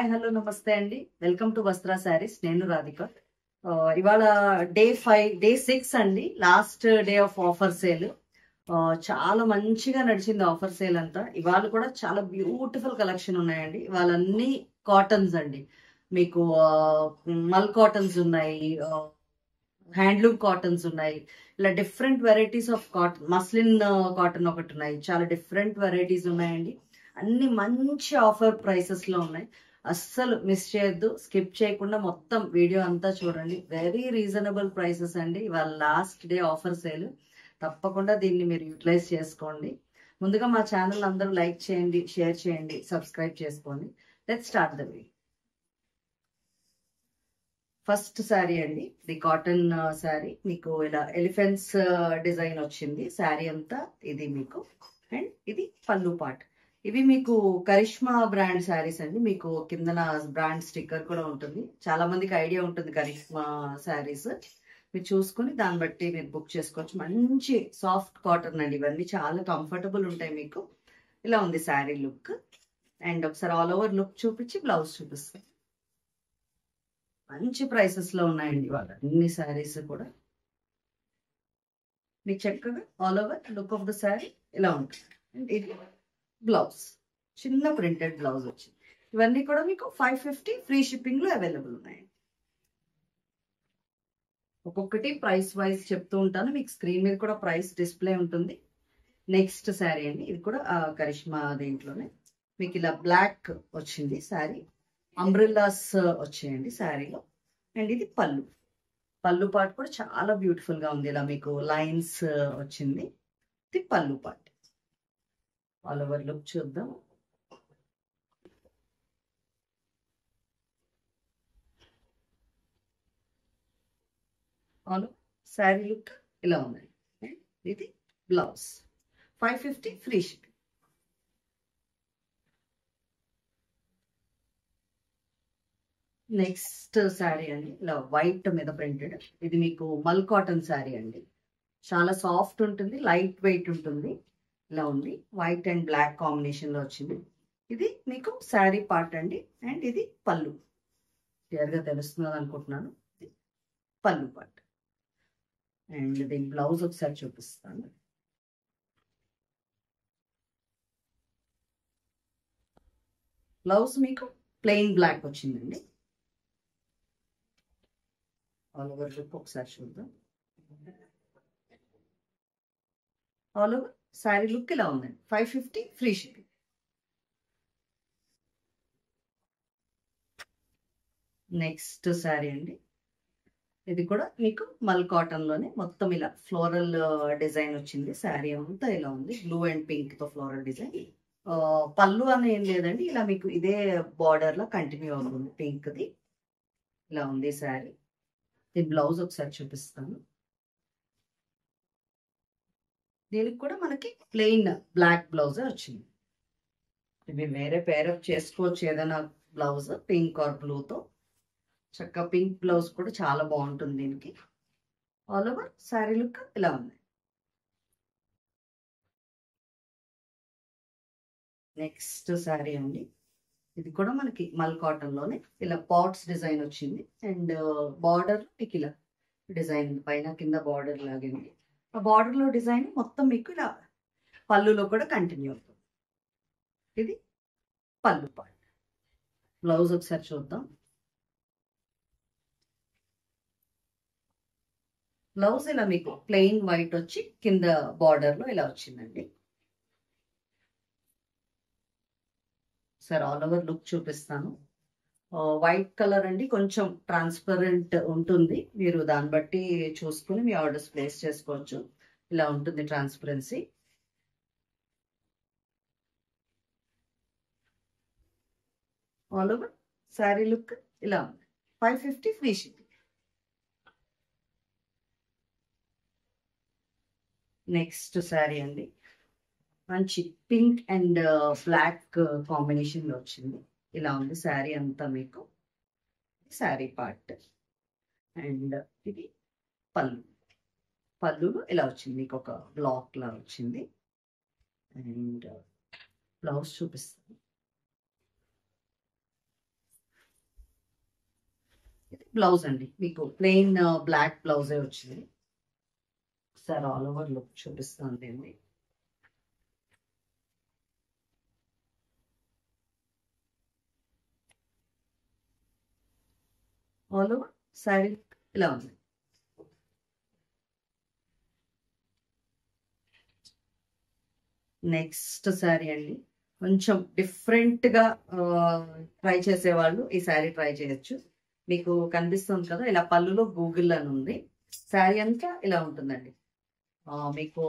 Hi hello నమస్తే అండి. Welcome to వస్త్ర శారీస్. నేను రాధిక. ఇవాళ డే 5 డే 6 అండి, last day of offer sale. చాలా మంచిగా నడిచింది ఆఫర్ సేల్ అంతా. ఇవాళ కూడా చాలా బ్యూటిఫుల్ కలెక్షన్ ఉన్నాయండి. ఇవాళ అన్ని కాటన్స్ అండి. మీకు మల్ కాటన్స్ ఉన్నాయి, హ్యాండ్లూమ్ కాటన్స్ ఉన్నాయి, ఇలా different varieties of cotton, muslin cotton ఒకటి ఉన్నాయి. చాలా డిఫరెంట్ వెరైటీస్ ఉన్నాయండి. అన్ని మంచి ఆఫర్ ప్రైసెస్ లో ఉన్నాయి. అస్సలు మిస్ చేయొద్దు, స్కిప్ చేయకుండా మొత్తం వీడియో అంతా చూడండి. వెరీ రీజనబుల్ ప్రైసెస్ అండి. ఇవాళ లాస్ట్ డే ఆఫర్ సేల్. తప్పకుండా దీన్ని మీరు యూటిలైజ్ చేసుకోండి. ముందుగా మా ఛానల్ అందరూ లైక్ చేయండి, షేర్ చేయండి, సబ్స్క్రైబ్ చేసుకోండి. Let's start the video. First sari అండి, ఇది కాటన్ శారీ. మీకు ఇలా ఎలిఫెంట్స్ డిజైన్ వచ్చింది శారీ అంతా. ఇది మీకు అండ్ ఇది పళ్ళు పార్ట్. ఇవి మీకు కరిష్మా బ్రాండ్ శారీస్ అండి. మీకు కిందన బ్రాండ్ స్టిక్కర్ కూడా ఉంటుంది. చాలా మందికి ఐడియా ఉంటుంది కరిష్మా శారీస్. మీరు చూసుకుని దాన్ని బట్టి మీరు బుక్ చేసుకోవచ్చు. మంచి సాఫ్ట్ కాటన్ అండి. ఇవన్నీ చాలా కంఫర్టబుల్ ఉంటాయి. మీకు ఇలా ఉంది శారీ లుక్. అండ్ ఒకసారి ఆల్ ఓవర్ లుక్ చూపించి బ్లౌజ్ చూపిస్తాను. మంచి ప్రైసెస్ లో ఉన్నాయండి ఇవాళ అన్ని శారీస్ కూడా. మీకు చక్కగా all over look of the sari ఇలా ఉంటుంది. అండ్ ఇది బ్లౌజ్, చిన్న ప్రింటెడ్ బ్లౌజ్ వచ్చింది. ఇవన్నీ కూడా మీకు 550 ఫ్రీ షిప్పింగ్ లో అవైలబుల్ ఉన్నాయండి. ఒక్కొక్కటి ప్రైస్ వైజ్ చెప్తూ ఉంటాను. మీకు స్క్రీన్ మీద కూడా ప్రైస్ డిస్ప్లే ఉంటుంది. నెక్స్ట్ శారీ అండి, ఇది కూడా కరిష్మా దీంట్లోనే. మీకు ఇలా బ్లాక్ వచ్చింది శారీ. అంబ్రెల్లాస్ వచ్చాయండి శారీలో. అండ్ ఇది పళ్ళు. పళ్ళు పార్ట్ కూడా చాలా బ్యూటిఫుల్ గా ఉంది. ఇలా మీకు లైన్స్ వచ్చింది. ఇది పళ్ళు పార్ట్. ఆల్ ఓవర్ లుక్ చూద్దాం. ఆల్ శారీ లుక్ ఇలా ఉంది. ఇది blouse 550 free shipping. Next sari అండి, ఇలా వైట్ మీద ప్రింటెడ్. ఇది మీకు మల్ కాటన్ శారీ అండి. చాలా సాఫ్ట్ ఉంటుంది, లైట్ వెయిట్ ఉంటుంది. ఇలా ఉంది, వైట్ అండ్ బ్లాక్ కాంబినేషన్ లో వచ్చింది. ఇది మీకు శారీ పార్ట్ అండి. అండ్ ఇది పళ్ళు. క్లియర్ గా తెలుస్తున్నది అనుకుంటున్నాను. ఇది పళ్ళు పార్ట్. అండ్ దీని బ్లౌజ్ ఒకసారి చూపిస్తాను. బ్లౌజ్ మీకు ప్లెయిన్ బ్లాక్ వచ్చిందండి. ఆల్ ఓవర్ లుక్ ఒకసారి చూద్దాం. ఆల్ ఓవర్ శారీ లుక్ ఇలా ఉందండి. 550 ఫ్రీ షిప్పింగ్. నెక్స్ట్ శారీ అండి, ఇది కూడా మీకు మల్ కాటన్ లోనే మొత్తం ఇలా ఫ్లోరల్ డిజైన్ వచ్చింది. శారీ అంతా ఇలా ఉంది, బ్లూ అండ్ పింక్ తో ఫ్లోరల్ డిజైన్. పళ్ళు అని ఏం లేదండి, ఇలా మీకు ఇదే బార్డర్ లో కంటిన్యూ అవుతుంది. పింక్ ది ఇలా ఉంది శారీ. దీని బ్లౌజ్ ఒకసారి చూపిస్తాను. దీనికి కూడా మనకి ప్లెయిన్ బ్లాక్ బ్లౌజ్ వచ్చింది. ఇవి వేరే పేరప్ చేసుకోవచ్చు ఏదైనా బ్లౌజ్, పింక్ ఆర్ బ్లూతో. చక్కగా పింక్ బ్లౌజ్ కూడా చాలా బాగుంటుంది దీనికి. ఆల్ ఓవర్ శారీ లుక్ ఇలా ఉంది. నెక్స్ట్ శారీ అండి, ఇది కూడా మనకి మల్ కాటన్ లోనే ఇలా పాట్స్ డిజైన్ వచ్చింది. అండ్ బార్డర్ మీకు ఇలా డిజైన్ పైన కింద బార్డర్ లాగింది. ఆ బార్డర్ లో డిజైన్ మొత్తం మీకు ఇలా పళ్ళులో కూడా కంటిన్యూ అవుతుంది. ఇది పళ్ళు పార్ట్. బ్లౌజ్ ఒకసారి చూద్దాం. బ్లౌజ్ ఇలా మీకు ప్లెయిన్ వైట్ వచ్చి కింద బార్డర్ లో ఇలా వచ్చిందండి. సార్ ఆల్ ఓవర్ లుక్ చూపిస్తాను. వైట్ కలర్ అండి, కొంచెం ట్రాన్స్పరెంట్ ఉంటుంది. మీరు దాన్ని బట్టి చూసుకుని మీ ఆర్డర్స్ ప్లేస్ చేసుకోవచ్చు. ఇలా ఉంటుంది transparency. All over sari look ఇలా ఉంది. 550 ఫ్రీ షిప్పింగ్. నెక్స్ట్ శారీ అండి, మంచి పింక్ అండ్ బ్లాక్ కాంబినేషన్ లో వచ్చింది. ఇలా ఉంది శారీ అంతా మీకు. శారీ పార్ట్. అండ్ ఇది పళ్ళు. పళ్ళులో ఇలా వచ్చింది, మీకు ఒక బ్లాక్ లా వచ్చింది. అండ్ బ్లౌజ్ చూపిస్తాను. ఇది బ్లౌజ్ అండి, మీకు ప్లెయిన్ బ్లాక్ బ్లౌజే వచ్చింది. సార్ ఆల్ ఓవర్ లుక్ చూపిస్తాను దీన్ని. ఆల్ ఓవర్ శారీ ఇలా ఉంది. నెక్స్ట్ శారీ అండి, కొంచెం డిఫరెంట్ గా ట్రై చేసేవాళ్ళు ఈ శారీ ట్రై చేయొచ్చు. మీకు కనిపిస్తుంది కదా, ఇలా పళ్ళులో గూగుల్ అని ఉంది. శారీ అంతా ఇలా ఉంటుందండి. మీకు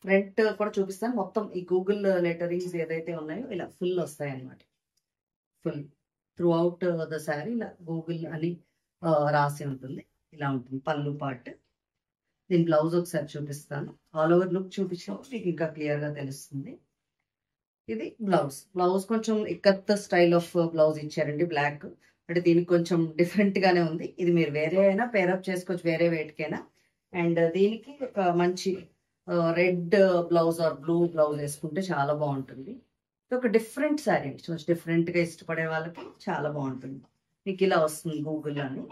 ఫ్రంట్ కూడా చూపిస్తాను. మొత్తం ఈ గూగుల్ లెటరింగ్స్ ఏదైతే ఉన్నాయో ఇలా ఫుల్ వస్తాయి అన్నమాట. Full through out the sari ఇలా గూగుల్ అని రాసి ఉంటుంది. ఇలా ఉంటుంది పళ్ళు పార్ట్. దీని బ్లౌజ్ ఒకసారి చూపిస్తాను. ఆల్ ఓవర్ లుక్ చూపించినప్పుడు మీకు ఇంకా క్లియర్ గా తెలుస్తుంది. ఇది బ్లౌజ్. బ్లౌజ్ కొంచెం ఇక్కత్ స్టైల్ ఆఫ్ బ్లౌజ్ ఇచ్చారండి, బ్లాక్. అంటే దీనికి కొంచెం డిఫరెంట్ గానే ఉంది. ఇది మీరు వేరే అయినా పేరప్ చేసుకోవచ్చు, వేరే వేటికైనా. అండ్ దీనికి ఒక మంచి red blouse or blue blouse వేసుకుంటే చాలా బాగుంటుంది. ఇది ఒక డిఫరెంట్ శారీ అండి, కొంచెం డిఫరెంట్ గా ఇష్టపడే వాళ్ళకి చాలా బాగుంటుంది. మీకు ఇలా వస్తుంది గూగుల్ అని.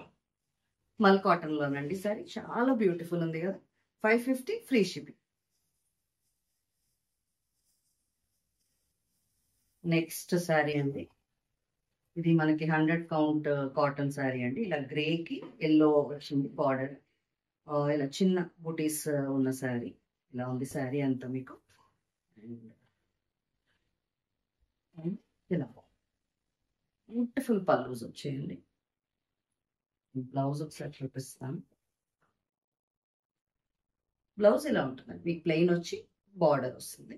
మల్ కాటన్ లోనండి సారీ, చాలా బ్యూటిఫుల్ ఉంది కదా. 550 ఫ్రీ షిప్పింగ్. నెక్స్ట్ శారీ అండి, ఇది మనకి 100 కౌంట్ కాటన్ శారీ అండి. ఇలా గ్రేకి ఎల్లో వచ్చింది బార్డర్. ఇలా చిన్న బుటీస్ ఉన్న శారీ. ఇలా ఉంది శారీ అంతా మీకు. ఇలా బ్యూటిఫుల్ పల్లూస్ వచ్చేయండి. బ్లౌజ్ ఒకసారి చూపిస్తాను. బ్లౌజ్ ఇలా ఉంటుందండి, మీకు ప్లెయిన్ వచ్చి బార్డర్ వస్తుంది.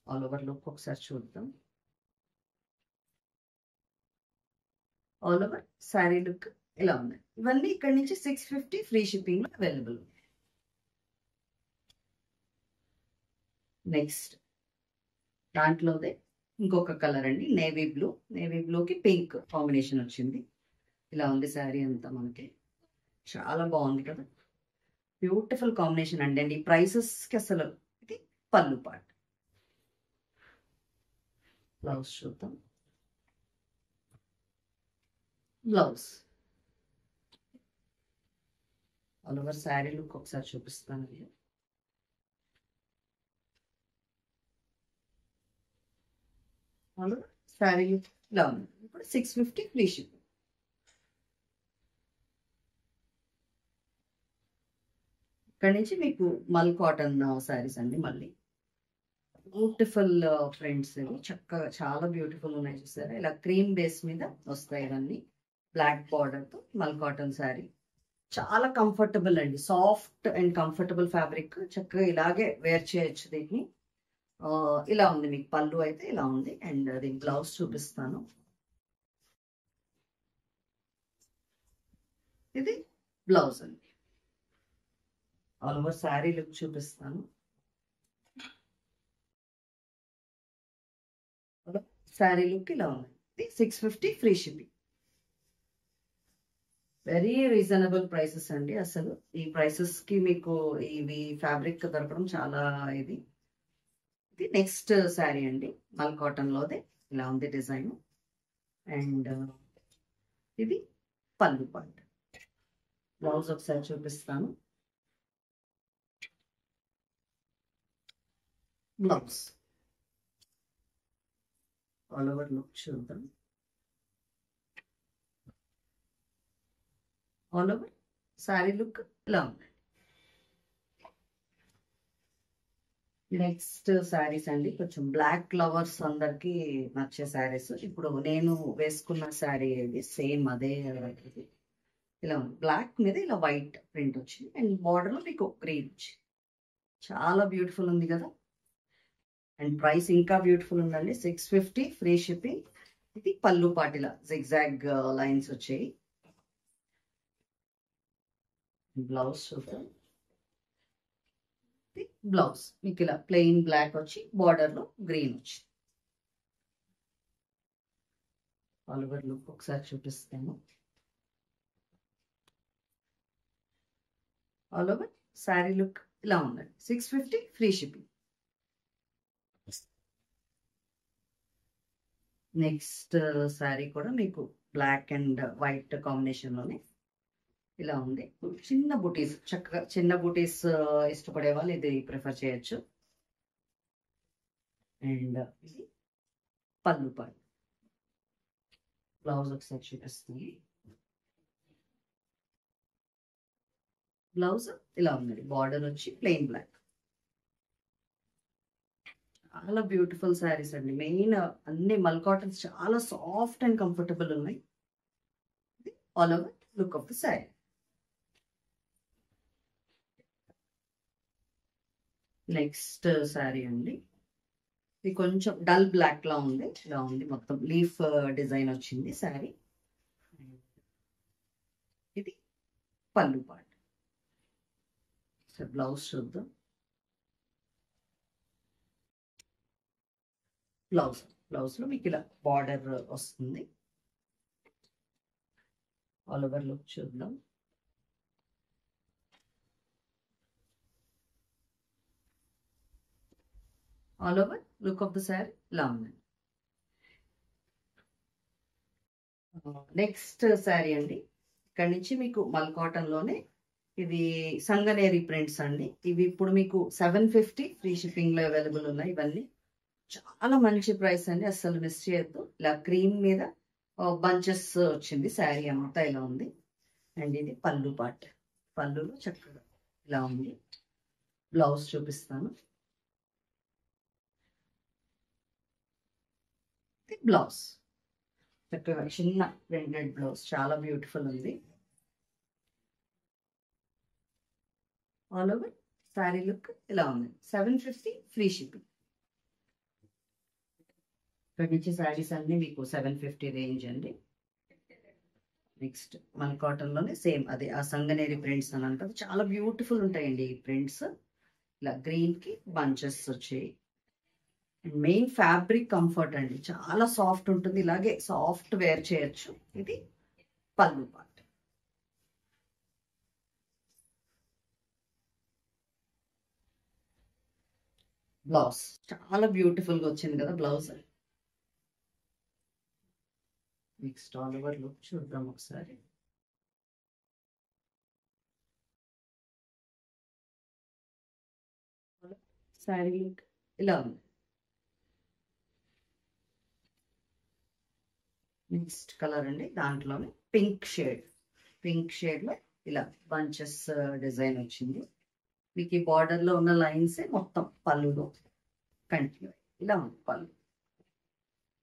ఆల్ ఓవర్ లుక్ ఒకసారి చూద్దాం. ఆల్ ఓవర్ శారీ లుక్ ఇలా ఉన్నాయి. ఇవన్నీ ఇక్కడ నుంచి 650 ఫ్రీ షిప్పింగ్ లో అవైలబుల్. నెక్స్ట్ దాంట్లోదే ఇంకొక కలర్ అండి, నేవీ బ్లూ. నేవీ బ్లూకి పింక్ కాంబినేషన్ వచ్చింది. ఇలా ఉంది శారీ అంతా మనకి. చాలా బాగుంది కదా, బ్యూటిఫుల్ కాంబినేషన్ అండి. ఈ ప్రైసెస్ కి అసలు ఇది పళ్ళు పార్ట్. బ్లౌజ్ చూద్దాం. Blouse all over sari look ఒకసారి చూపిస్తాను. శారీ లుక్ ఇలా ఉంది. ఇప్పుడు 650 ఫ్రీ షిప్. ఇక్కడ నుంచి మీకు మల్ కాటన్ శారీస్ అండి. మళ్ళీ బ్యూటిఫుల్ ప్రింట్స్ ఇవి, చక్కగా చాలా బ్యూటిఫుల్ ఉన్నాయి. చూసారా, ఇలా క్రీమ్ బేస్ మీద వస్తాయి ఇవన్నీ. బ్లాక్ బార్డర్ తో మల్ కాటన్ శారీ. చాలా కంఫర్టబుల్ అండి, సాఫ్ట్ అండ్ కంఫర్టబుల్ ఫ్యాబ్రిక్. చక్కగా ఇలాగే వేర్ చేయొచ్చు దీన్ని. ఇలా ఉంది మీకు పళ్ళు అయితే ఇలా ఉంది. అండ్ దీని బ్లౌజ్ చూపిస్తాను. ఇది బ్లౌజ్ అండి. ఆల్ ఓవర్ శారీ లుక్ చూపిస్తాను. శారీ లుక్ ఇలా ఉంది. ఇది 650 free shipping. Very reasonable prices అండి. అసలు ఈ ప్రైసెస్ కి మీకు ఇవి ఫ్యాబ్రిక్ దొరకడం చాలా ఇది. ఇది నెక్స్ట్ శారీ అండి, మల్ కాటన్ లోదే. ఇలా ఉంది డిజైన్. అండ్ ఇది పళ్ళు పార్ట్. బ్లౌజ్ ఒకసారి చూపిస్తాను. బ్లౌజ్ ఆల్ ఓవర్ లుక్ చూద్దాం. ఆల్ ఓవర్ శారీ లుక్ ఇలా ఉంది. నెక్స్ట్ శారీస్ అండి, కొంచెం బ్లాక్ లవర్స్ అందరికి నచ్చే శారీస్. ఇప్పుడు నేను వేసుకున్న శారీ ఇది సేమ్ అదే. ఇది ఇలా ఉంది, బ్లాక్ మీద ఇలా వైట్ ప్రింట్ వచ్చింది. అండ్ బార్డర్ లో మీకు గ్రీన్ వచ్చి చాలా బ్యూటిఫుల్ ఉంది కదా. అండ్ ప్రైస్ ఇంకా బ్యూటిఫుల్ ఉందండి, 650 ఫ్రీ షిప్పింగ్. ఇది పళ్ళు పాటిలా జిగ్జాగ్ లైన్స్ వచ్చాయి. బ్లౌజ్ చూద్దాం. బ్లౌజ్ మీకు ఇలా ప్లెయిన్ బ్లాక్ వచ్చి బార్డర్ లో గ్రీన్ వచ్చి. ఆల్ ఓవర్ లుక్ ఒకసారి చూపిస్తాను. ఆల్ ఓవర్ శారీ లుక్ ఇలా ఉందండి, 650 ఫ్రీ షిప్పింగ్. నెక్స్ట్ శారీ కూడా మీకు బ్లాక్ అండ్ వైట్ కాంబినేషన్ లోనే ఇలా ఉంది. చిన్న బుటీస్, చక్కగా చిన్న బుటీస్ ఇష్టపడే వాళ్ళు ఇది ప్రిఫర్ చేయొచ్చు. అండ్ ఇది పళ్ళు పాటు. బ్లౌజ్ ఒకసారి చూపిస్తుంది. బ్లౌజ్ ఇలా ఉంది, బార్డర్ వచ్చి ప్లెయిన్ బ్లాక్. చాలా బ్యూటిఫుల్ శారీస్ అండి. మెయిన్ అన్ని మల్ కాటన్స్ చాలా సాఫ్ట్ అండ్ కంఫర్టబుల్ ఉన్నాయి. All over look of the sari. Next sari అండి, ఇది కొంచెం డల్ బ్లాక్ లా ఉంది. ఇలా ఉంది, మొత్తం లీఫ్ డిజైన్ వచ్చింది శారీ. ఇది పళ్ళు పార్ట్. బ్లౌజ్ చూద్దాం. బ్లౌజ్ లో మీకు ఇలా బార్డర్ వస్తుంది. ఆల్ ఓవర్ లుక్ చూద్దాం. All over look of the sari ఇలా ఉంది. నెక్స్ట్ శారీ అండి, ఇక్కడ నుంచి మీకు మల్ కాటన్ లోనే ఇది సంగనేరి ప్రింట్స్ అండి. ఇవి ఇప్పుడు మీకు 750 ఫ్రీ షిప్పింగ్ లో అవైలబుల్ ఉన్నాయి. ఇవన్నీ చాలా మంచి ప్రైస్ అండి, అస్సలు మిస్ చేయొద్దు. ఇలా క్రీమ్ మీద బంచెస్ వచ్చింది, శారీ అంతా ఇలా ఉంది. అండ్ ఇది పళ్ళు పార్ట్. పళ్ళులో చక్కగా ఇలా ఉంది. బ్లౌజ్ చూపిస్తాను. బ్లౌజ్ చక్కగా చిన్న ప్రింటెడ్ బ్లౌజ్, చాలా బ్యూటిఫుల్ ఉంది. ఆల్ ఓవర్ శారీ లుక్ ఇలా ఉంది. 750 ఫ్రీ షిప్పింగ్. ఇక్కడ నుంచి శారీస్ అన్ని మీకు 750 రేంజ్ అండి. నెక్స్ట్ మన కాటన్ లోనే సేమ్ అదే ఆ సంగనేరి ప్రింట్స్ అని అంటారు, చాలా బ్యూటిఫుల్ ఉంటాయండి ఈ ప్రింట్స్. ఇలా గ్రీన్ కి బంచెస్ వచ్చాయి. మెయిన్ ఫ్యాబ్రిక్ కంఫర్ట్ అండి, చాలా సాఫ్ట్ ఉంటుంది. ఇలాగే సాఫ్ట్ వేర్ చేయొచ్చు. ఇది పళ్ళు పార్ట్. బ్లౌజ్ చాలా బ్యూటిఫుల్ గా వచ్చింది కదా blouse. Next all over look చూద్దాం ఒకసారి. శారీ లుక్ ఇలా ఉంది. నెక్స్ట్ కలర్ అండి, దాంట్లోనే పింక్ షేడ్ లో ఇలా బంచెస్ డిజైన్ వచ్చింది. మీకు ఈ బార్డర్ లో ఉన్న లైన్స్ మొత్తం పళ్ళులో కంటిన్యూ ఇలా ఉంది పళ్ళు.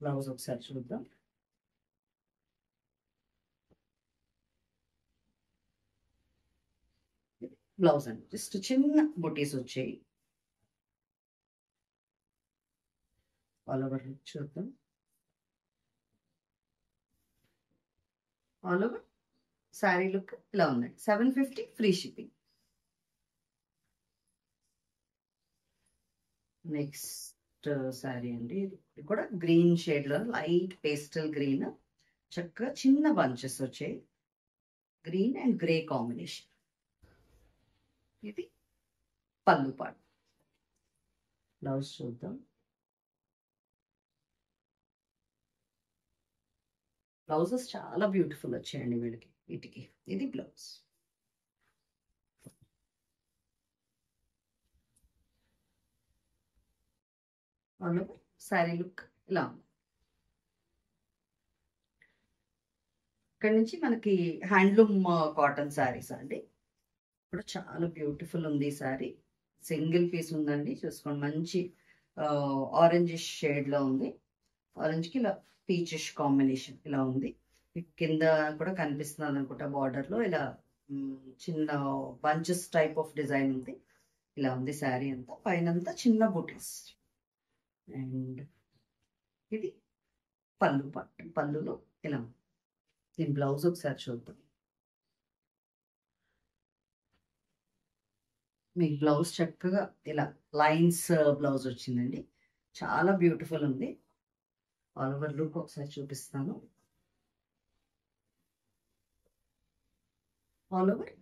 బ్లౌజ్ ఒకసారి చూద్దాం. బ్లౌజ్ అండి, జస్ట్ చిన్న బుటీస్ వచ్చాయి. ఆల్ ఓవర్ చూద్దాం. ఆల్ ఓవర్ శారీ లుక్ ఇలా ఉంది. 750 ఫ్రీ షిప్పింగ్. నెక్స్ట్ శారీ అండి, ఇది కూడా గ్రీన్ షేడ్ లో లైట్ పేస్టల్ గ్రీన్, చక్కగా చిన్న బంచెస్ వచ్చాయి. Green and grey combination. ఇది పళ్ళు పార్ట్. బ్లౌజ్ చూద్దాం. బ్లౌజెస్ చాలా బ్యూటిఫుల్ వచ్చాయండి వీటికి. ఇది బ్లౌజ్. శారీ లుక్ ఇలా ఉంది. ఇక్కడ నుంచి మనకి హ్యాండ్లూమ్ కాటన్ శారీస్ అండి. కూడా చాలా బ్యూటిఫుల్ ఉంది ఈ శారీ. సింగిల్ పీస్ ఉందండి, చూసుకోండి. మంచి ఆరెంజిష్ షేడ్ లో ఉంది. ఆరెంజ్ కి ఇలా పీచిష్ కాంబినేషన్ ఇలా ఉంది. కింద కూడా కనిపిస్తుంది అనుకుంటా, బార్డర్ లో ఇలా చిన్న బంచెస్ టైప్ ఆఫ్ డిజైన్ ఉంది. ఇలా ఉంది శారీ అంతా. పైన అంతా చిన్న బుటీస్. అండ్ ఇది పళ్ళు పార్ట్. పళ్ళులో ఇలా ఉంది. దీని బ్లౌజ్ ఒకసారి చూద్దాం. మీ బ్లౌజ్ చక్కగా ఇలా లైన్స్ బ్లౌజ్ వచ్చిందండి, చాలా బ్యూటిఫుల్ ఉంది. ఆల్ ఓవర్ లుక్ ఒకసారి చూపిస్తాను. ఆల్ ఓవర్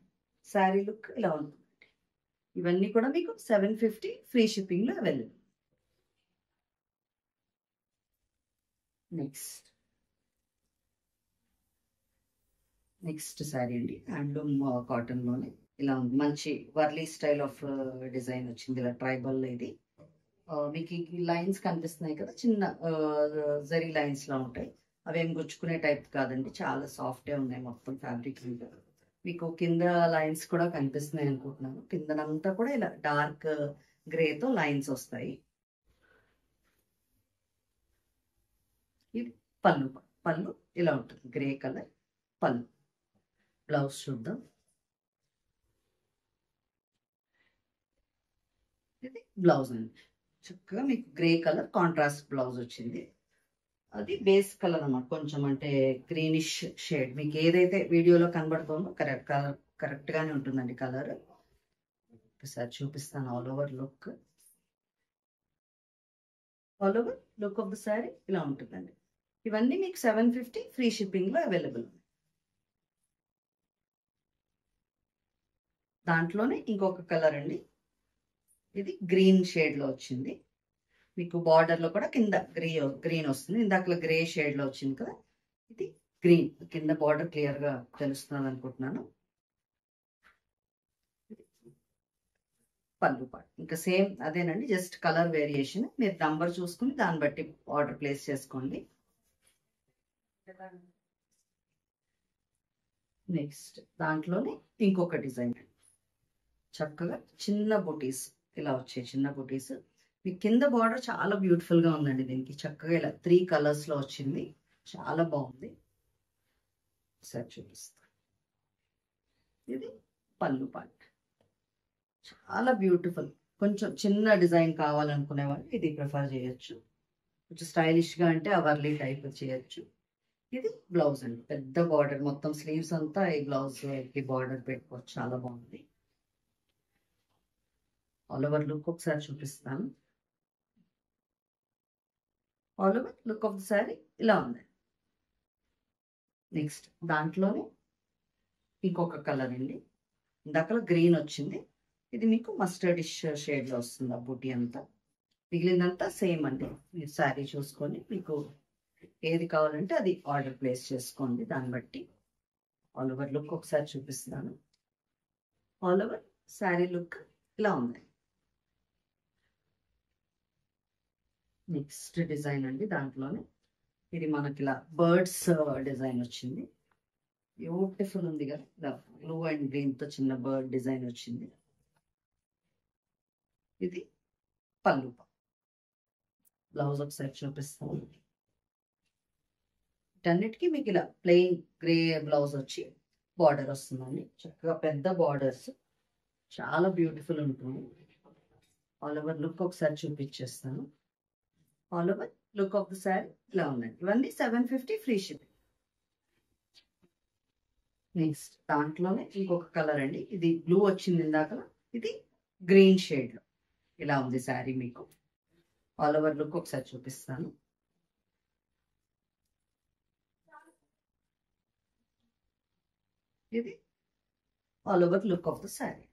శారీ లుక్ ఇలా ఉంటుంది. ఇవన్నీ కూడా మీకు 750 ఫ్రీ షిప్పింగ్ లో అవైలబుల్. నెక్స్ట్ నెక్స్ట్ శారీ అండి, హ్యాండ్లూమ్ కాటన్ లోనే ఇలా ఉంది. మంచి వర్లీ స్టైల్ ఆఫ్ డిజైన్ వచ్చింది, ఇలా ట్రైబల్ ఇది. మీకు ఈ లైన్స్ కనిపిస్తున్నాయి కదా, చిన్న జరీ లైన్స్ లా ఉంటాయి. అవేం గుచ్చుకునే టైప్ కాదండి, చాలా సాఫ్ట్గా ఉన్నాయి మొత్తం ఫ్యాబ్రిక్. మీకు కింద లైన్స్ కూడా కనిపిస్తున్నాయి అనుకుంటున్నాను. కిందనంతా కూడా ఇలా డార్క్ గ్రేతో లైన్స్ వస్తాయి. ఇది పళ్ళు. పళ్ళు ఇలా ఉంటుంది, గ్రే కలర్ పళ్ళు. బ్లౌజ్ చూద్దాం. ఇది బ్లౌజ్ అండి, చక్కగా మీకు గ్రే కలర్ కాంట్రాస్ట్ బ్లౌజ్ వచ్చింది. అది బేస్ కలర్ అన్నమాట, కొంచెం అంటే గ్రీనిష్ షేడ్. మీకు ఏదైతే వీడియోలో కనబడుతుందో కరెక్ట్ గానే ఉంటుందండి కలర్. ఒకసారి చూపిస్తాను all over look. All over look of the sari ఇలా ఉంటుందండి. ఇవన్నీ మీకు 750 ఫ్రీ షిప్పింగ్ లో అవైలబుల్. దాంట్లోనే ఇంకొక కలర్ అండి, ఇది గ్రీన్ షేడ్ లో వచ్చింది. మీకు బార్డర్ లో కూడా కింద గ్రీన్ వస్తుంది. ఇందాక గ్రే షేడ్ లో వచ్చింది కదా, ఇది గ్రీన్. కింద బార్డర్ క్లియర్ గా తెలుస్తున్నది అనుకుంటున్నాను. పళ్ళు పాటు ఇంకా సేమ్ అదేనండి, జస్ట్ కలర్ వేరియేషన్. మీరు నంబర్ చూసుకుని దాన్ని బట్టి ఆర్డర్ ప్లేస్ చేసుకోండి. నెక్స్ట్ దాంట్లోనే ఇంకొక డిజైన్, చక్కగా చిన్న బుటీస్ ఇలా వచ్చాయి, చిన్న బుటీస్. మీ కింద బార్డర్ చాలా బ్యూటిఫుల్ గా ఉందండి. దీనికి చక్కగా ఇలా 3 కలర్స్ లో వచ్చింది, చాలా బాగుంది. ఒకసారి చూపిస్తా. ఇది పళ్ళు పార్ట్, చాలా బ్యూటిఫుల్. కొంచెం చిన్న డిజైన్ కావాలనుకునే వాళ్ళు ఇది ప్రిఫర్ చేయొచ్చు. కొంచెం స్టైలిష్ గా అంటే అవర్లీ టైప్ చేయొచ్చు. ఇది బ్లౌజ్ అండి, పెద్ద బార్డర్ మొత్తం స్లీవ్స్ అంతా ఈ బ్లౌజ్ కి బార్డర్ పెట్టుకోవచ్చు, చాలా బాగుంది. ఆల్ ఓవర్ లుక్ ఒకసారి చూపిస్తాను. All over look of the sari ఇలా ఉంది. నెక్స్ట్ దాంట్లోనే ఇంకొక కలర్ అండి, ఇందాక గ్రీన్ వచ్చింది, ఇది మీకు మస్టర్డిష్ షేడ్ లో వస్తుంది ఆ బూటీ అంతా. మిగిలిందంతా సేమ్ అండి. మీరు శారీ చూసుకొని మీకు ఏది కావాలంటే అది ఆర్డర్ ప్లేస్ చేసుకోండి, దాన్ని బట్టి. ఆల్ ఓవర్ లుక్ ఒకసారి చూపిస్తాను. ఆల్ ఓవర్ శారీ లుక్ ఇలా ఉంది. నెక్స్ట్ డిజైన్ అండి, దాంట్లోనే ఇది మనకి ఇలా బర్డ్స్ డిజైన్ వచ్చింది. బ్యూటిఫుల్ ఉంది కదా, ఇలా బ్లూ అండ్ గ్రీన్ తో చిన్న బర్డ్ డిజైన్ వచ్చింది. ఇది పళ్ళు. బ్లౌజ్ ఒకసారి చూపిస్తాను. వీటన్నిటికీ మీకు ఇలా ప్లెయిన్ గ్రే బ్లౌజ్ వచ్చి బార్డర్ వస్తుందండి, చక్కగా పెద్ద బార్డర్స్, చాలా బ్యూటిఫుల్ ఉంటుంది. ఆల్ ఓవర్ లుక్ ఒకసారి చూపించేస్తాను. All over look of the sari ఇలా ఉందండి. ఇవన్నీ 750 ఫ్రీ షిప్పింగ్. నెక్స్ట్ దాంట్లోనే ఇంకొక కలర్ అండి, ఇది బ్లూ వచ్చింది ఇందాక, ఇది గ్రీన్ షేడ్ లో ఇలా ఉంది శారీ మీకు. ఆల్ ఓవర్ లుక్ ఒకసారి చూపిస్తాను. ఇది all over look of the sari.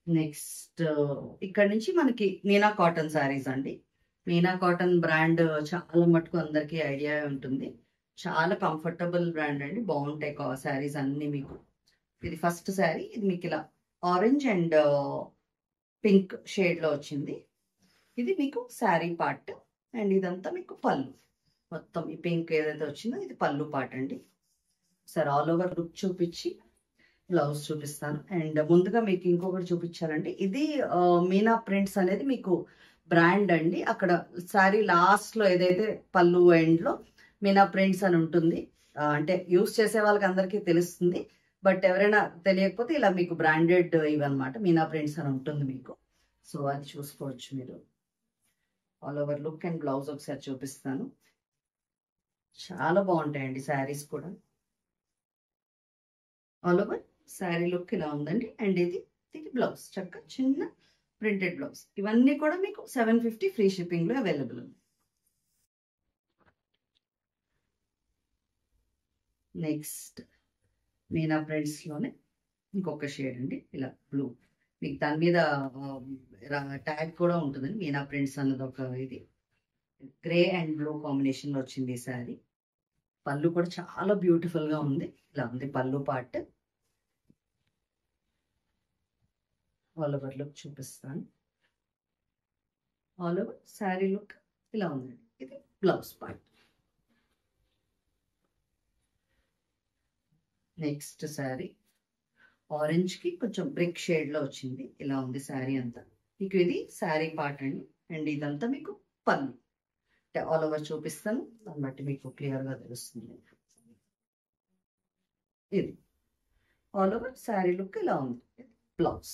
Next ఇక్కడ నుంచి మనకి మీనా కాటన్ శారీస్ అండి. మీనా కాటన్ బ్రాండ్ చాలా మటుకు అందరికీ ఐడియా ఉంటుంది. చాలా కంఫర్టబుల్ బ్రాండ్ అండి, బాగుంటాయి శారీస్ అన్ని మీకు. ఇది ఫస్ట్ శారీ, ఇది మీకు ఇలా ఆరెంజ్ అండ్ పింక్ షేడ్ లో వచ్చింది. ఇది మీకు శారీ పార్ట్ అండ్ ఇదంతా మీకు పళ్ళు. మొత్తం ఈ పింక్ ఏదైతే వచ్చిందో ఇది పళ్ళు పార్ట్ అండి. సరే ఆల్ ఓవర్ లుక్ చూపించి బ్లౌజ్ చూపిస్తాను. అండ్ ముందుగా మీకు ఇంకొకటి చూపించాలండి, ఇది మీనా ప్రింట్స్ అనేది మీకు బ్రాండ్ అండి. అక్కడ శారీ లాస్ట్ లో ఏదైతే పళ్ళు ఎండ్ లో మీనా ప్రింట్స్ అని ఉంటుంది, అంటే యూస్ చేసే వాళ్ళకి అందరికీ తెలుస్తుంది. బట్ ఎవరైనా తెలియకపోతే ఇలా మీకు బ్రాండెడ్ ఇవన్నమాట, మీనా ప్రింట్స్ అని ఉంటుంది మీకు. సో అది చూసుకోవచ్చు మీరు. All over look and blouse ఒకసారి చూపిస్తాను. చాలా బాగుంటాయండి శారీస్ కూడా. ఆల్ ఓవర్ శారీ లుక్ ఇలా ఉందండి. అండ్ ఇది బ్లౌజ్, చక్కగా చిన్న ప్రింటెడ్ బ్లౌజ్. ఇవన్నీ కూడా మీకు 750 ఫ్రీ షిప్పింగ్ లో అవైలబుల్ ఉంది. నెక్స్ట్ మీనా ప్రింట్స్ లోనే ఇంకొక షేడ్ అండి, ఇలా బ్లూ. మీకు దాని మీద ట్యాగ్ కూడా ఉంటుందండి, మీనా ప్రింట్స్ అన్నది ఒక ఇది. గ్రే అండ్ బ్లూ కాంబినేషన్ లో వచ్చింది ఈ శారీ. పళ్ళు కూడా చాలా బ్యూటిఫుల్ గా ఉంది. ఇలా ఉంది పళ్ళు పార్ట్. ఆల్ ఓవర్ లుక్ చూపిస్తాను. ఆల్ ఓవర్ శారీ లుక్ ఇలా ఉందండి. ఇది blouse part. Next sari orange కి కొంచెం బ్రిక్ షేడ్ లో వచ్చింది. ఇలా ఉంది శారీ అంతా. మీకు ఇది శారీ పార్ట్ అండి. అండ్ ఇదంతా మీకు పళ్ళు. ఆల్ ఓవర్ చూపిస్తాను, దాన్ని బట్టి మీకు క్లియర్ గా తెలుస్తుంది. ఇది ఆల్ ఓవర్ శారీ లుక్ ఇలా ఉంది. బ్లౌజ్.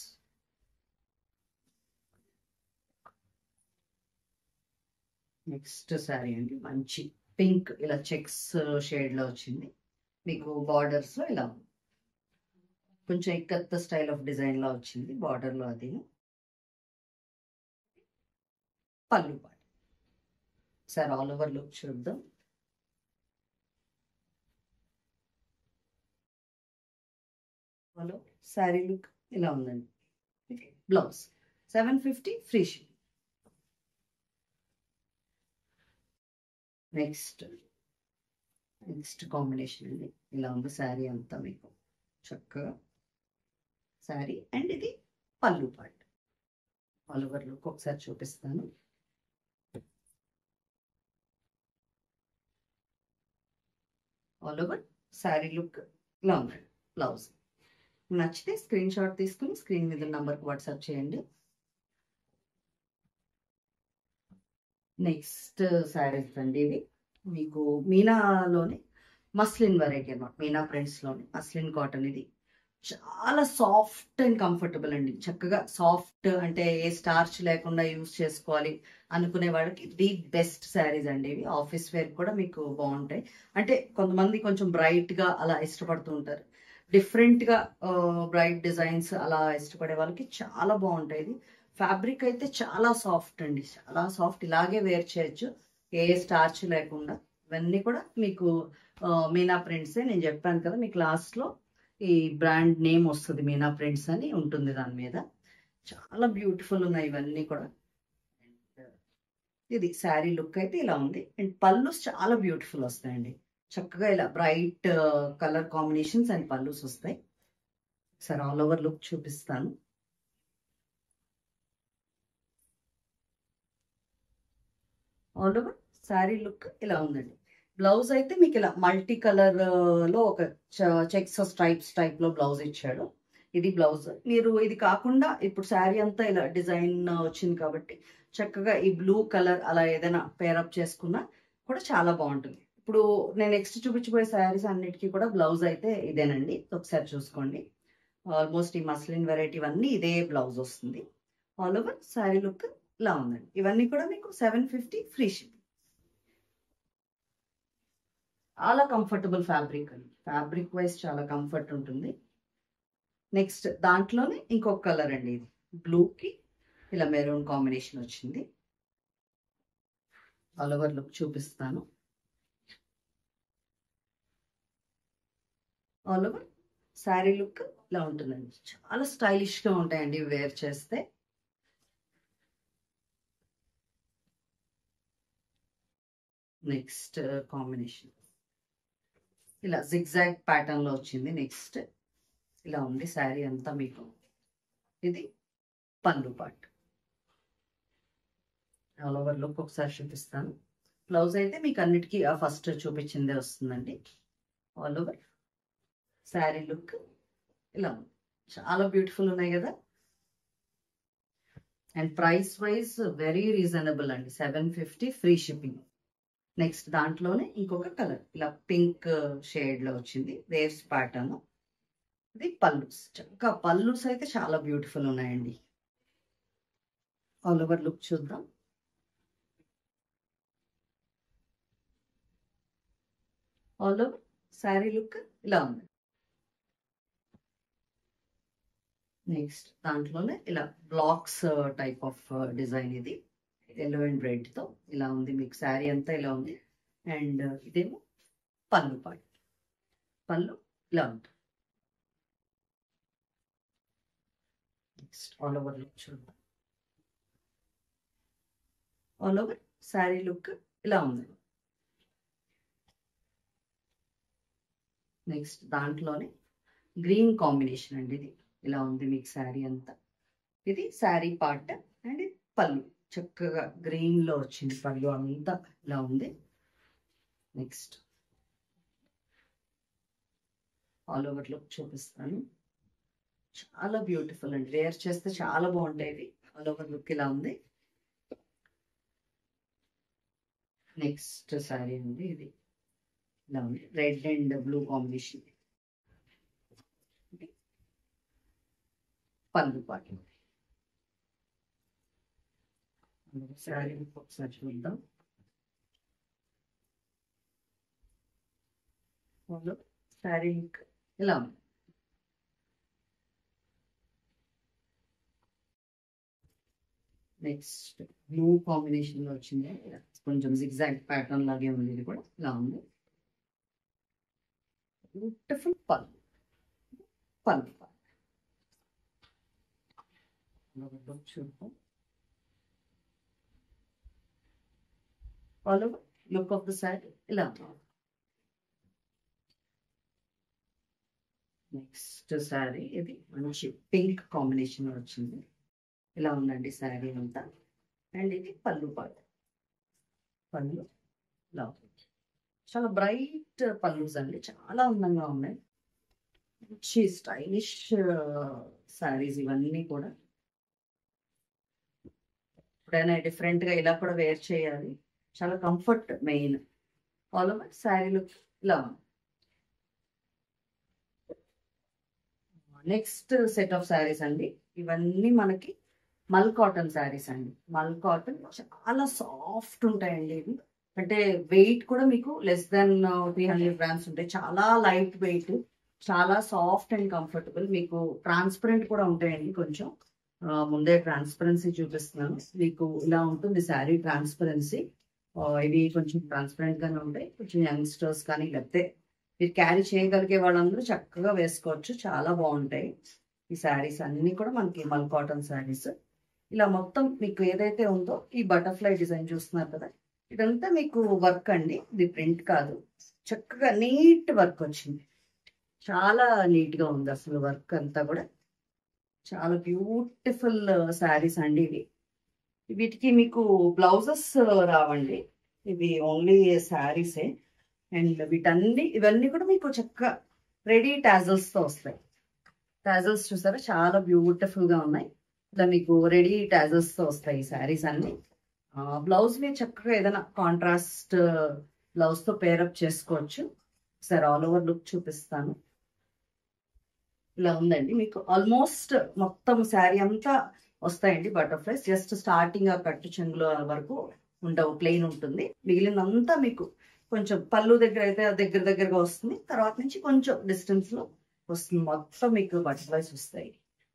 నెక్స్ట్ శారీ అండి, మంచి పింక్ ఇలా చెక్స్ షేడ్ లో వచ్చింది. మీకు బార్డర్స్ లో ఇలా ఉంది. కొంచెం ఇక్కత్త స్టైల్ ఆఫ్ డిజైన్ లో వచ్చింది బార్డర్ లో. అది పళ్ళు part. Sir all over look చూద్దాం. హలో, శారీ లుక్ ఇలా ఉందండి. Blouse 750 free ship. Next combination అండి. ఇలా ఉంది శారీ అంతా మీకు చక్కగా శారీ. అండ్ ఇది పళ్ళు పార్ట్. ఆల్ ఓవర్ లుక్ ఒకసారి చూపిస్తాను. ఆల్ ఓవర్ శారీ లుక్ ఇలా ఉందండి. బ్లౌజ్. నచ్చితే స్క్రీన్ షాట్ తీసుకుని స్క్రీన్ మీద నంబర్కి వాట్సాప్ చేయండి. నెక్స్ట్ శారీస్ అండి ఇవి మీకు మీనాలోనే మస్లిన్ వెరైటీ అనమాట. మీనా ప్రింట్స్ లోనే మస్లిన్ కాటన్. ఇది చాలా సాఫ్ట్ అండ్ కంఫర్టబుల్ అండి. చక్కగా సాఫ్ట్ అంటే ఏ స్టార్చ్ లేకుండా యూజ్ చేసుకోవాలి అనుకునే వాళ్ళకి ది బెస్ట్ శారీస్ అండి ఇవి. ఆఫీస్ వేర్ కూడా మీకు బాగుంటాయి. అంటే కొంతమంది కొంచెం బ్రైట్ గా అలా ఇష్టపడుతూ ఉంటారు. డిఫరెంట్ గా బ్రైట్ డిజైన్స్ అలా ఇష్టపడే వాళ్ళకి చాలా బాగుంటాయి. ఇది ఫ్యాబ్రిక్ అయితే చాలా సాఫ్ట్ అండి, చాలా సాఫ్ట్. ఇలాగే వేర్ చేయొచ్చు ఏ స్టార్చ్ లేకుండా. ఇవన్నీ కూడా మీకు మీనా ప్రింట్స్. నేను చెప్పాను కదా మీకు లాస్ట్ లో ఈ బ్రాండ్ నేమ్ వస్తుంది, మీనా ప్రింట్స్ అని ఉంటుంది దాని మీద. చాలా బ్యూటిఫుల్ ఉన్నాయి ఇవన్నీ కూడా. ఇది శారీ లుక్ అయితే ఇలా ఉంది. అండ్ పళ్ళు చాలా బ్యూటిఫుల్ వస్తాయండి. చక్కగా ఇలా బ్రైట్ కలర్ కాంబినేషన్స్ అండ్ పళ్ళుస్ వస్తాయి. సరే ఆల్ ఓవర్ లుక్ చూపిస్తాను. ఆల్ ఓవర్ శారీ లుక్ ఇలా ఉందండి. బ్లౌజ్ అయితే మీకు ఇలా మల్టీ కలర్ లో ఒక చెక్స్ స్ట్రైప్స్ టైప్ లో బ్లౌజ్ ఇచ్చాడు. ఇది బ్లౌజ్. మీరు ఇది కాకుండా ఇప్పుడు శారీ అంతా ఇలా డిజైన్ వచ్చింది కాబట్టి చక్కగా ఈ బ్లూ కలర్ అలా ఏదైనా పేరప్ చేసుకున్నా కూడా చాలా బాగుంటుంది. ఇప్పుడు నేను నెక్స్ట్ చూపించబోయే శారీస్ అన్నిటికీ కూడా బ్లౌజ్ అయితే ఇదేనండి. ఒకసారి చూసుకోండి. ఆల్మోస్ట్ ఈ మస్లిన్ వెరైటీ అన్నీ ఇదే బ్లౌజ్ వస్తుంది. ఆల్ ఓవర్ శారీ లుక్ ఇలా ఉందండి. ఇవన్నీ కూడా మీకు 750 ఫ్రీ షిప్. చాలా కంఫర్టబుల్ ఫ్యాబ్రిక్ అండి. ఫ్యాబ్రిక్ వైజ్ చాలా కంఫర్ట్ ఉంటుంది. నెక్స్ట్ దాంట్లోనే ఇంకొక కలర్ అండి. ఇది బ్లూకి ఇలా మెరూన్ కాంబినేషన్ వచ్చింది. ఆల్ ఓవర్ లుక్ చూపిస్తాను. ఆల్ ఓవర్ శారీ లుక్ ఇలా ఉంటుందండి. చాలా స్టైలిష్ గా ఉంటాయండి వేర్ చేస్తే. నెక్స్ట్ కాంబినేషన్ ఇలా జిగ్జాగ్ ప్యాటర్న్ లో వచ్చింది. నెక్స్ట్ ఇలా ఉంది శారీ అంతా మీకు. ఇది పళ్ళు పార్ట్. ఆల్ ఓవర్ లుక్ ఒకసారి చూపిస్తాను. బ్లౌజ్ అయితే మీకు అన్నిటికీ ఫస్ట్ చూపించిందే వస్తుందండి. ఆల్ ఓవర్ శారీ లుక్ ఇలా ఉంది. చాలా బ్యూటిఫుల్ ఉన్నాయి కదా. And price wise very reasonable అండి. 750 ఫ్రీ షిప్పింగ్. నెక్స్ట్ దాంట్లోనే ఇంకొక కలర్ ఇలా పింక్ షేడ్ లో వచ్చింది. Waves pattern. ఇది పల్లూస్. చక్కగా పల్లూస్ అయితే చాలా బ్యూటిఫుల్ ఉన్నాయండి. ఆల్ ఓవర్ లుక్ చూద్దాం. ఆల్ ఓవర్ శారీ లుక్ ఇలా ఉంది. నెక్స్ట్ దాంట్లోనే ఇలా బ్లాక్స్ టైప్ ఆఫ్ డిజైన్. ఇది ఎల్లో అండ్ రెడ్ తో ఇలా ఉంది. మీకు శారీ అంతా ఇలా ఉంది. అండ్ ఇదేమో పళ్ళు పార్ట్. పళ్ళు ఇలా ఉంటుంది. నెక్స్ట్ ఆల్ ఓవర్ లుక్ చూద్దాం. ఆల్ ఓవర్ శారీ లుక్ ఇలా ఉంది. నెక్స్ట్ దాంట్లోనే గ్రీన్ కాంబినేషన్ అండి, ఇది ఇలా ఉంది మీకు శారీ అంతా. ఇది శారీ పార్ట్ అండ్ ఇది పళ్ళు, చక్కగా గ్రీన్ లో వచ్చింది పళ్ళు అంతా ఇలా ఉంది. నెక్స్ట్ ఆల్ ఓవర్ లుక్ చూపిస్తాను. చాలా బ్యూటిఫుల్ అండి, వేర్ చేస్తే చాలా బాగుంటాయి. ఆల్ ఓవర్ లుక్ ఇలా ఉంది. నెక్స్ట్ శారీ అండి, ఇది ఇలా ఉంది, రెడ్ అండ్ బ్లూ కాంబినేషన్. పళ్ళు పాటు శారీ ఒకసారి చూద్దాం. శారీ ఇలా ఉంది. నెక్స్ట్ బ్లూ కాంబినేషన్ లో వచ్చింది, కొంచెం జిగ్జాగ్ ప్యాటర్న్ లాగే ఉంది. ఇది కూడా ఇలా ఉంది. బ్యూటిఫుల్ పళ్ళు, పళ్ళు చూద్దాం. All over look of the sari ఇలా ఉంది. నెక్స్ట్ శారీ ఇది మంచి పింక్ కాంబినేషన్ లో వచ్చింది. ఇలా ఉందండి శారీ అంతా. అండ్ ఇది పళ్ళు పాటు, పళ్ళు ఇలా ఉంది. చాలా బ్రైట్ పళ్ళుస్ అండి, చాలా అందంగా ఉన్నాయి. మంచి స్టైలిష్ శారీస్ ఇవన్నీ కూడా. ఎప్పుడైనా డిఫరెంట్ గా ఇలా కూడా వేర్ చేయాలి, చాలా comfort main. All over sari look ఇలా ఉంది. నెక్స్ట్ సెట్ ఆఫ్ శారీస్ అండి, ఇవన్నీ మనకి మల్ కాటన్ శారీస్ అండి. మల్ కాటన్ చాలా సాఫ్ట్ ఉంటాయండి ఇవి. అంటే వెయిట్ కూడా మీకు లెస్ దెన్ 300 grams ఉంటాయి. చాలా లైట్ వెయిట్, చాలా సాఫ్ట్ అండ్ కంఫర్టబుల్. మీకు ట్రాన్స్పరెంట్ కూడా ఉంటాయండి. కొంచెం ముందే ట్రాన్స్పరెన్సీ చూపిస్తున్నాను మీకు. ఇలా ఉంటుంది శారీ ట్రాన్స్పరెన్సీ. ఇవి కొంచెం ట్రాన్స్పరెంట్ గానే ఉంటాయి. కొంచెం యంగ్స్టర్స్ కానీ లేకపోతే మీరు క్యారీ చేయగలిగే వాళ్ళందరూ చక్కగా వేసుకోవచ్చు, చాలా బాగుంటాయి. ఈ శారీస్ అన్ని కూడా మనకి మల్ కాటన్ శారీస్. ఇలా మొత్తం మీకు ఏదైతే ఉందో ఈ బటర్ఫ్లై డిజైన్ చూస్తున్నారు కదా, ఇదంతా మీకు వర్క్ అండి, ఇది ప్రింట్ కాదు. చక్కగా నీట్ వర్క్ వచ్చింది, చాలా నీట్ గా ఉంది అసలు వర్క్ అంతా కూడా. చాలా బ్యూటిఫుల్ శారీస్ అండి ఇవి. వీటికి మీకు బ్లౌజెస్ రావండి, ఇవి ఓన్లీ శారీసే. అండ్ ఇవన్నీ కూడా మీకు చక్కగా రెడీ టాజల్స్ తో వస్తాయి. టాజల్స్ చూసారా, చాలా బ్యూటిఫుల్ గా ఉన్నాయి. ఇలా మీకు రెడీ టాజల్స్ తో వస్తాయి ఈ శారీస్ అన్ని. బ్లౌజ్ మీద చక్కగా ఏదైనా కాంట్రాస్ట్ బ్లౌజ్ తో పేరప్ చేసుకోవచ్చు. సరే ఆల్ ఓవర్ లుక్ చూపిస్తాను. ఇలా ఉందండి మీకు. ఆల్మోస్ట్ మొత్తం శారీ అంతా వస్తాయండి బటర్ఫ్లైస్. జస్ట్ స్టార్టింగ్ ఆ కట్టు చెంగుల వరకు ఉండవు, ప్లెయిన్ ఉంటుంది. మిగిలినంతా మీకు కొంచెం పళ్ళు దగ్గర అయితే దగ్గరగా వస్తుంది, తర్వాత నుంచి కొంచెం డిస్టెన్స్ లో వస్తుంది. మొత్తం మీకు బటర్ఫ్లైస్ వస్తాయి.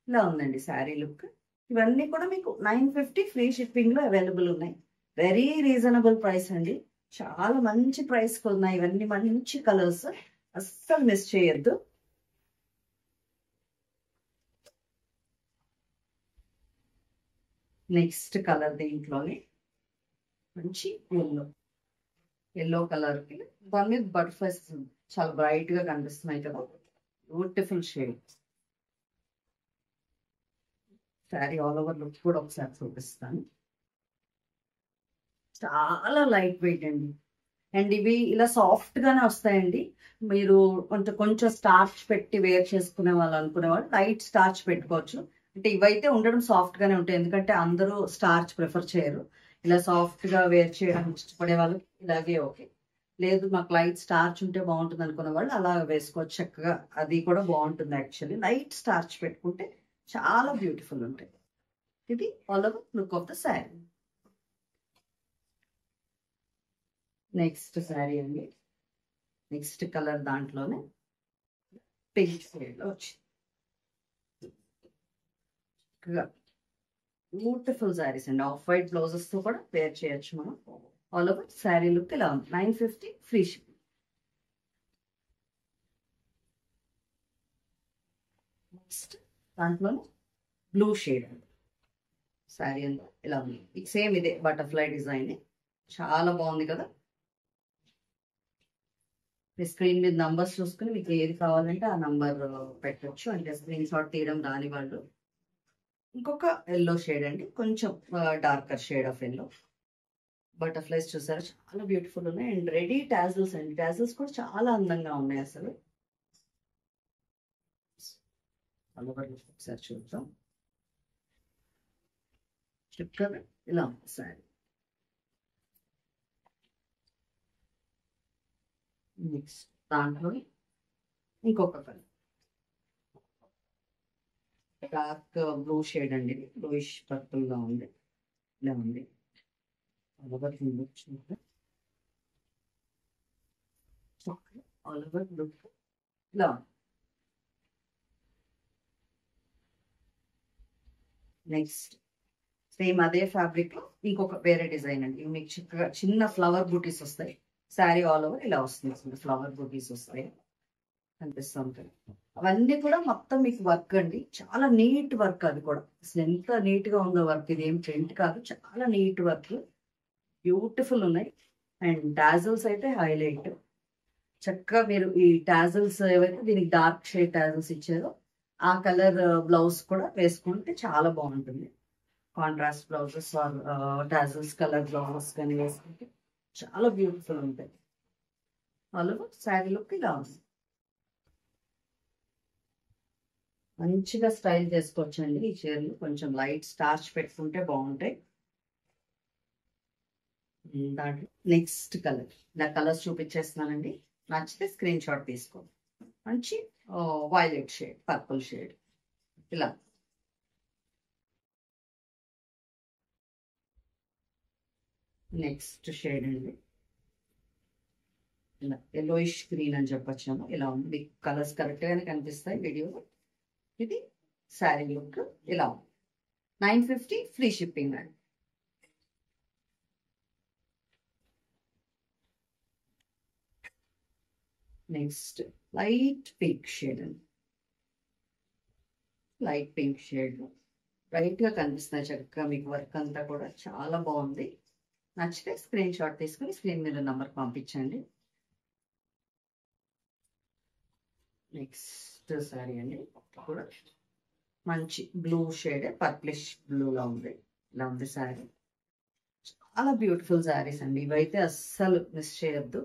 ఇలా ఉందండి శారీ లుక్. ఇవన్నీ కూడా మీకు 950 ఫ్రీ షిప్పింగ్ లో అవైలబుల్ ఉన్నాయి. వెరీ రీజనబుల్ ప్రైస్ అండి, చాలా మంచి ప్రైస్ కి ఉన్నాయి. ఇవన్నీ మంచి కలర్స్, అస్సలు మిస్ చేయొద్దు. నెక్స్ట్ కలర్ దీంట్లోనే మంచి ఎల్లో కలర్ కి దాని మీద బటర్ఫ్లైస్ చాలా బ్రైట్ గా కనిపిస్తున్నాయి కదా, beautiful shade. Sari all over look కూడా ఒకసారి చూపిస్తాను. చాలా లైట్ వెయిట్ అండి. అండ్ ఇవి ఇలా సాఫ్ట్ గానే వస్తాయండి. మీరు కొంచెం స్టార్చ్ పెట్టి వేర్ చేసుకునే వాళ్ళు అనుకునే వాళ్ళు లైట్ స్టార్చ్ పెట్టుకోవచ్చు. అంటే ఇవైతే ఉండడం సాఫ్ట్ గానే ఉంటాయి, ఎందుకంటే అందరూ స్టార్చ్ ప్రిఫర్ చేయరు. ఇలా సాఫ్ట్ గా వేర్ చేయడానికి ఇష్టపడే వాళ్ళు ఇలాగే ఓకే. లేదు మాకు లైట్ స్టార్చ్ ఉంటే బాగుంటుంది అనుకున్న వాళ్ళు అలా వేసుకోవచ్చు చక్కగా, అది కూడా బాగుంటుంది. యాక్చువల్లీ లైట్ స్టార్చ్ పెట్టుకుంటే చాలా బ్యూటిఫుల్ ఉంటాయి. ఇది all over look of the sari. Next sari అండి, నెక్స్ట్ కలర్ దాంట్లోనే పింక్ షేడ్ లో వచ్చింది. బ్యూటిఫుల్ శారీస్ అండి, ఆఫ్ వైట్ బ్లౌజెస్ తో కూడా వేర్ చేయొచ్చు మనం. ఆల్ ఓవర్ శారీ లుక్ ఇలా ఉంది. 950 ఫ్రీ షిప్పింగ్. నెక్స్ట్ దాంట్లోనే బ్లూ షేడ్ అండి. శారీ అంతా ఇలా ఉంది. సేమ్ ఇదే బటర్ఫ్లై డిజైన్, చాలా బాగుంది కదా. మీ స్క్రీన్ మీద నంబర్స్ చూసుకుని మీకు ఏది కావాలంటే ఆ నంబర్ పెట్టొచ్చు. అంటే స్క్రీన్ షాట్ తీయడం రాని వాళ్ళు. ఇంకొక ఎల్లో షేడ్ అండి, కొంచెం darker shade of yellow. Butterflies చూసారా, చాలా బ్యూటిఫుల్ ఉన్నాయి. అండ్ రెడీ టాజిల్స్ అండి, టాజిల్స్ కూడా చాలా అందంగా ఉన్నాయి అసలు. ఒకసారి చూద్దాం. చక్కగా ఇలా సారీ. నెక్స్ట్ దాంట్లో ఇంకొక కలర్, డార్క్ బ్లూ షేడ్ అండి, బ్లూయిష్ పర్పుల్ గా ఉంది. ఇలా ఉంది. ఆల్ ఓవర్ లుక్ ఇలా. నెక్స్ట్ సేమ్ అదే ఫ్యాబ్రిక్ లో ఇంకొక వేరే డిజైన్ అండి. మీకు చక్కగా చిన్న ఫ్లవర్ బూటీస్ వస్తాయి. శారీ ఆల్ ఓవర్ ఇలా వస్తుంది, ఫ్లవర్ బూటీస్ వస్తాయి, కనిపిస్తూ ఉంటాయి. అవన్నీ కూడా మొత్తం మీకు వర్క్ అండి, చాలా నీట్ వర్క్. అది కూడా అసలు ఎంత నీట్ గా ఉందో వర్క్. ఇది ఏం ప్రింట్ కాదు, చాలా నీట్ వర్క్, బ్యూటిఫుల్ ఉన్నాయి. అండ్ టాజల్స్ అయితే హైలైట్. చక్కగా మీరు ఈ టాజల్స్ ఏవైతే దీనికి డార్క్ షేడ్ టాజల్స్ ఇచ్చారో ఆ కలర్ బ్లౌజ్ కూడా వేసుకుంటే చాలా బాగుంటుంది. Contrast blouses or tassels colour blouses కానీ వేసుకుంటే చాలా బ్యూటిఫుల్ ఉంటాయి. ఆల్ ఓవర్ శారీ లుక్ ఇలా ఉంది. మంచిగా స్టైల్ చేసుకోవచ్చు అండి ఈ చీరలు. కొంచెం లైట్ స్టార్చ్ పెట్టుకుంటే బాగుంటాయి. దాంట్లో నెక్స్ట్ కలర్, ఇలా కలర్స్ చూపించేస్తున్నానండి. నచ్చితే స్క్రీన్ షాట్ తీసుకోండి. మంచి వైలెట్ షేడ్, పర్పుల్ షేడ్ ఇలా. నెక్స్ట్ షేడ్ అండి, ఇలా ఎల్లోయిష్ గ్రీన్ అని చెప్పొచ్చాము. ఇలా ఉంది, మీకు కలర్స్ కరెక్ట్ గానే కనిపిస్తాయి వీడియోలో. ఇది శారీ లుక్ ఇలా ఉంది. 950 ఫ్రీ షిప్పింగ్ అండి. నెక్స్ట్ లైట్ పింక్ షేడ్ అండి, లైట్ పింక్ షేడ్ బ్రైట్ గా కనిపిస్తున్నాయి చక్కగా. మీకు వర్క్ అంతా కూడా చాలా బాగుంది. నచ్చితే స్క్రీన్ షాట్ తీసుకుని స్క్రీన్ మీద నంబర్ పంపించండి. నెక్స్ట్ శారీ అండి, కూడా మంచి బ్లూ షేడ్, పర్ప్లిష్ బ్లూలా ఉంది. ఇలా ఉంది శారీ. చాలా బ్యూటిఫుల్ శారీస్ అండి ఇవైతే, అస్సలు మిస్ చేయొద్దు.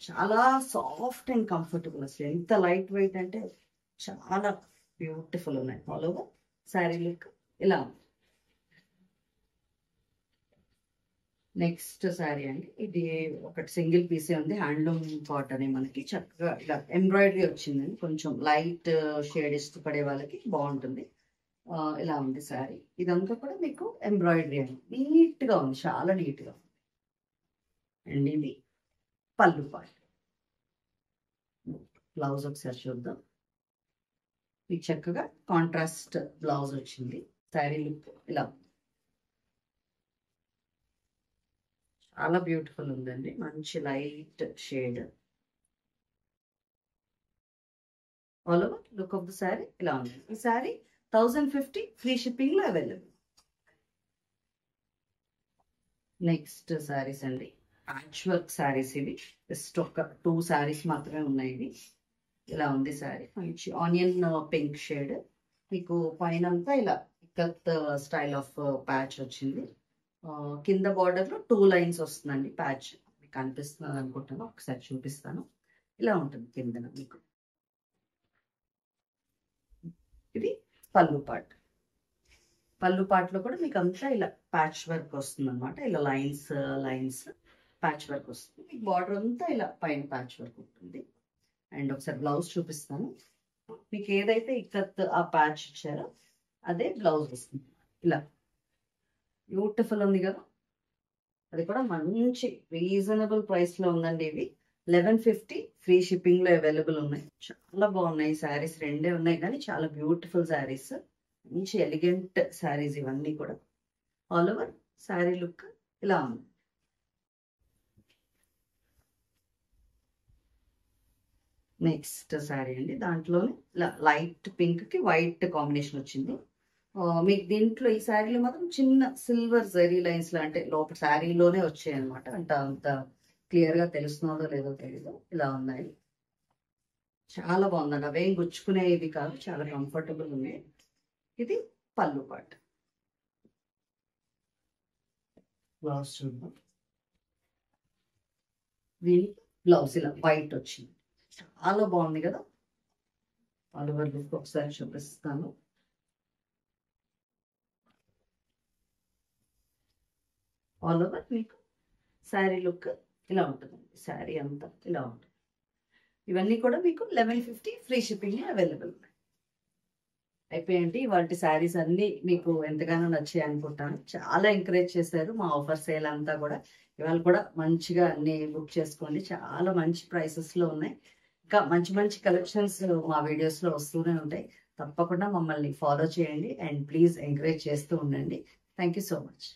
చాలా సాఫ్ట్ అండ్ కంఫర్టబుల్. అసలు ఎంత లైట్ వెయిట్ అంటే చాలా బ్యూటిఫుల్ ఉన్నాయి. ఆల్ ఓవర్ శారీ లుక్ ఇలా ఉంది. నెక్స్ట్ శారీ అండి, ఇది ఒకటి సింగిల్ పీసే ఉంది, హ్యాండ్లూమ్ కాటన్. మనకి చక్కగా ఇలా ఎంబ్రాయిడరీ వచ్చిందండి. కొంచెం లైట్ షేడ్ ఇష్టపడే వాళ్ళకి బాగుంటుంది. ఇలా ఉంది శారీ. ఇదంతా కూడా మీకు ఎంబ్రాయిడరీ అండి, నీట్ గా ఉంది, చాలా నీట్ గా ఉంది. అండ్ ఇది పళ్ళు పార్ట్. బ్లౌజ్ ఒకసారి చూద్దాం. మీకు చక్కగా కాంట్రాస్ట్ బ్లౌజ్ వచ్చింది. శారీ లుక్ ఇలా చాలా బ్యూటిఫుల్ ఉందండి, మంచి light shade. All over look of the sari ఇలా ఉంది. ఈ శారీ 1050 ఫ్రీ షిప్పింగ్ లో అవైలబుల్. నెక్స్ట్ శారీస్ అండి, ప్యాచ్ వర్క్ శారీస్. ఇవి జస్ట్ ఒక 2 శారీస్ మాత్రమే ఉన్నాయి. ఇవి ఇలా ఉంది శారీ. మంచి ఆనియన్ పింక్ షేడ్, మీకు పైన అంతా ఇలా ఇక్కత్ స్టైల్ ఆఫ్ ప్యాచ్ వచ్చింది. కింద బార్డర్ లో 2 లైన్స్ వస్తుందండి ప్యాచ్. మీకు కనిపిస్తుంది అనుకుంటాను, ఒకసారి చూపిస్తాను. ఇలా ఉంటుంది కిందన మీకు. ఇది పళ్ళు పార్ట్. పళ్ళు పార్ట్ లో కూడా మీకు అంతా ఇలా ప్యాచ్ వర్క్ వస్తుంది అనమాట. ఇలా లైన్స్ లైన్స్ ప్యాచ్ వర్క్ వస్తుంది. మీకు బార్డర్ అంతా ఇలా పైన ప్యాచ్ వర్క్ ఉంటుంది. అండ్ ఒకసారి బ్లౌజ్ చూపిస్తాను. మీకు ఏదైతే ఇక్కత్ ఆ ప్యాచ్ ఇచ్చారో అదే బ్లౌజ్ వస్తుంది. ఇలా బ్యూటిఫుల్ ఉంది కదా. అది కూడా మంచి రీజనబుల్ ప్రైస్ లో ఉందండి. ఇవి 1150 ఫ్రీ షిప్పింగ్ లో అవైలబుల్ ఉన్నాయి. చాలా బాగున్నాయి శారీస్, రెండే ఉన్నాయి కానీ చాలా బ్యూటిఫుల్ శారీస్, మంచి ఎలిగెంట్ శారీస్ ఇవన్నీ కూడా. ఆల్ ఓవర్ శారీ లుక్ ఇలా ఉంది. నెక్స్ట్ శారీ అండి, దాంట్లోనే లైట్ పింక్ కి వైట్ కాంబినేషన్ వచ్చింది. మీకు దీంట్లో ఈ శారీలో మాత్రం చిన్న సిల్వర్ జరీ లైన్స్ అంటే లోపల శారీలోనే వచ్చాయి అనమాట. అంటే అంత క్లియర్ గా తెలుస్తుందో లేదో తెలీదు. ఇలా ఉన్నాయి. చాలా బాగుందండి. అవేం గుచ్చుకునేది కాదు, చాలా కంఫర్టబుల్ ఉంది. ఇది పళ్ళు పాట. బ్లౌజ్ చూద్దాం. దీనికి బ్లౌజ్ ఇలా వైట్ వచ్చింది. చాలా బాగుంది కదా. ఆల్ ఓవర్ లుక్ ఒకసారి చూపిస్తాను. ఆల్ ఓవర్ మీకు శారీ లుక్ ఇలా ఉంటుంది. శారీ అంతా ఇలా ఉంటుంది. ఇవన్నీ కూడా మీకు 1150 ఫ్రీ షిప్పింగ్ అవైలబుల్. అయిపోయండి వాటి శారీస్ అన్ని మీకు ఎంతగానో నచ్చాయి అనుకుంటాను. చాలా ఎంకరేజ్ చేశారు మా ఆఫర్ సేల్ అంతా కూడా. ఇవాళ కూడా మంచిగా అన్ని బుక్ చేసుకోండి. చాలా మంచి ప్రైసెస్ లో ఉన్నాయి. ఇంకా మంచి మంచి కలెక్షన్స్ మా వీడియోస్ లో వస్తూనే ఉంటాయి. తప్పకుండా మమ్మల్ని ఫాలో చేయండి అండ్ ప్లీజ్ ఎంకరేజ్ చేస్తూ ఉండండి. Thank you so much.